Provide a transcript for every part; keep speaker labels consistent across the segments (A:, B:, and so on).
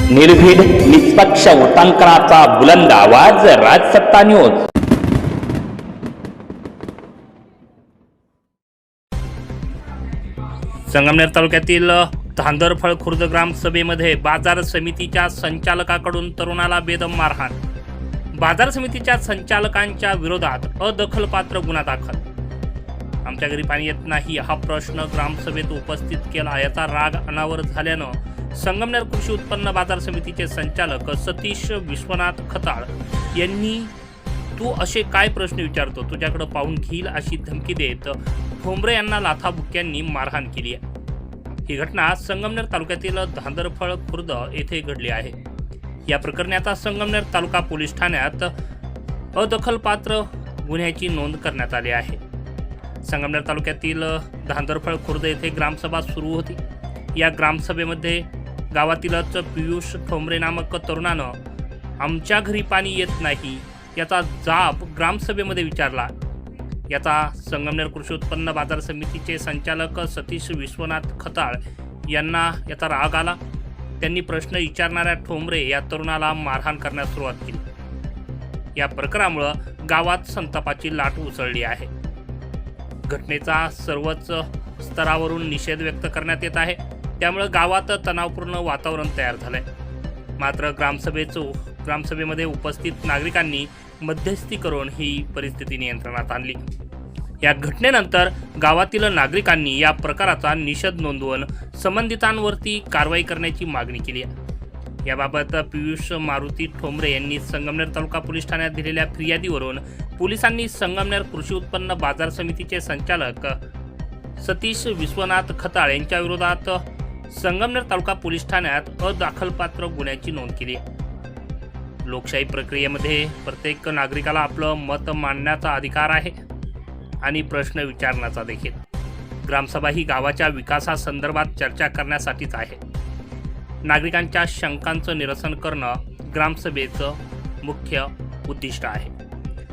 A: निर्भीड निष्पक्ष वृत्तांकनाचा बुलंद आवाज, राजसत्ता न्यूज।
B: संगमनेर तालुक्यातील धांदरफळ खुर्द ग्रामसभेमध्ये बाजार समितीच्या संचालकाकडून तरुणाला बेदम मारहाण। बाजार समितीच्या संचालकांच्या विरोधात अदखलपात्र गुन्हा दाखल। आमच्या घरी पाणी येत नाही हा प्रश्न ग्रामसभेत उपस्थित केला। याचा राग अनावर झाल्यानं संगमनेर कृषी उत्पन्न बाजार समितीचे संचालक सतीश विश्वनाथ खताळ यांनी तू असे काय प्रश्न विचारतो, तुझ्याकडे पाहून घेईल अशी धमकी देत ठोंबरे यांना लाथाबुक्क्यांनी मारहाण केली आहे। ही घटना संगमनेर तालुक्यातील धांदरफळ खुर्द येथे घडली आहे। या प्रकरणी आता संगमनेर तालुका पोलीस ठाण्यात अदखलपात्र गुन्ह्याची नोंद करण्यात आली आहे। संगमनेर तालुक्यातील धांदरफळ खुर्द येथे ग्रामसभा सुरू होती। या ग्रामसभेमध्ये गावातीलच पियुष ठोंबरे नामक तरुणानं आमच्या घरी पाणी येत नाही याचा जाब ग्रामसभेमध्ये विचारला। याचा संगमनेर कृषी उत्पन्न बाजार समितीचे संचालक सतीश विश्वनाथ खताळ यांना याचा राग आला। त्यांनी प्रश्न विचारणाऱ्या ठोंबरे या तरुणाला मारहाण करण्यास सुरुवात केली। या प्रकारामुळे गावात संतापाची लाट उसळली आहे। घटनेचा सर्वच स्तरावरून निषेध व्यक्त करण्यात येत आहे। त्यामुळे गावात तणावपूर्ण वातावरण तयार झालंय। मात्र ग्रामसभेमध्ये उपस्थित नागरिकांनी मध्यस्थी करून ही परिस्थिती नियंत्रणात आणली। या घटनेनंतर गावातील नागरिकांनी या प्रकाराचा निषेध नोंदवून संबंधितांवरती कारवाई करण्याची मागणी केली आहे। याबाबत पियुष मारुती ठोंबरे यांनी संगमनेर तालुका पोलीस ठाण्यात दिलेल्या फिर्यादीवरून पोलिसांनी संगमनेर कृषी उत्पन्न बाजार समितीचे संचालक सतीश विश्वनाथ खताळ यांच्या विरोधात संगमनेर तालुका पोलीस ठाण्यात अदखलपात्र गुन्ह्याची नोंद केली आहे। लोकशाही प्रक्रियेमध्ये प्रत्येक नागरिकाला आपलं मत मांडण्याचा अधिकार आहे आणि प्रश्न विचारण्याचा देखील। ग्रामसभा ही गावाच्या विकासासंदर्भात चर्चा करण्यासाठीच आहे। नागरिकांच्या शंकांचं निरसन करणं ग्रामसभेचं मुख्य उद्दिष्ट आहे।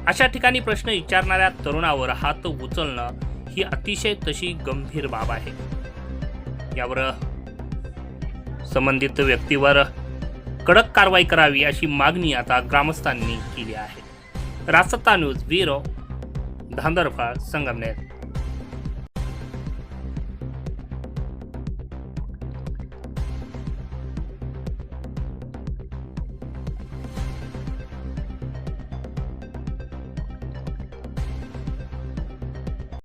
B: अशा ठिकाणी प्रश्न विचारणाऱ्या तरुणावर हात उचलणं ही अतिशय तशी गंभीर बाब आहे। यावर संबंधित व्यक्तीवर कडक कारवाई करावी अशी मागणी आता ग्रामस्थांनी केली आहे। राजसत्ता न्यूज ब्युरो, धांदरफळ, संगमनेर।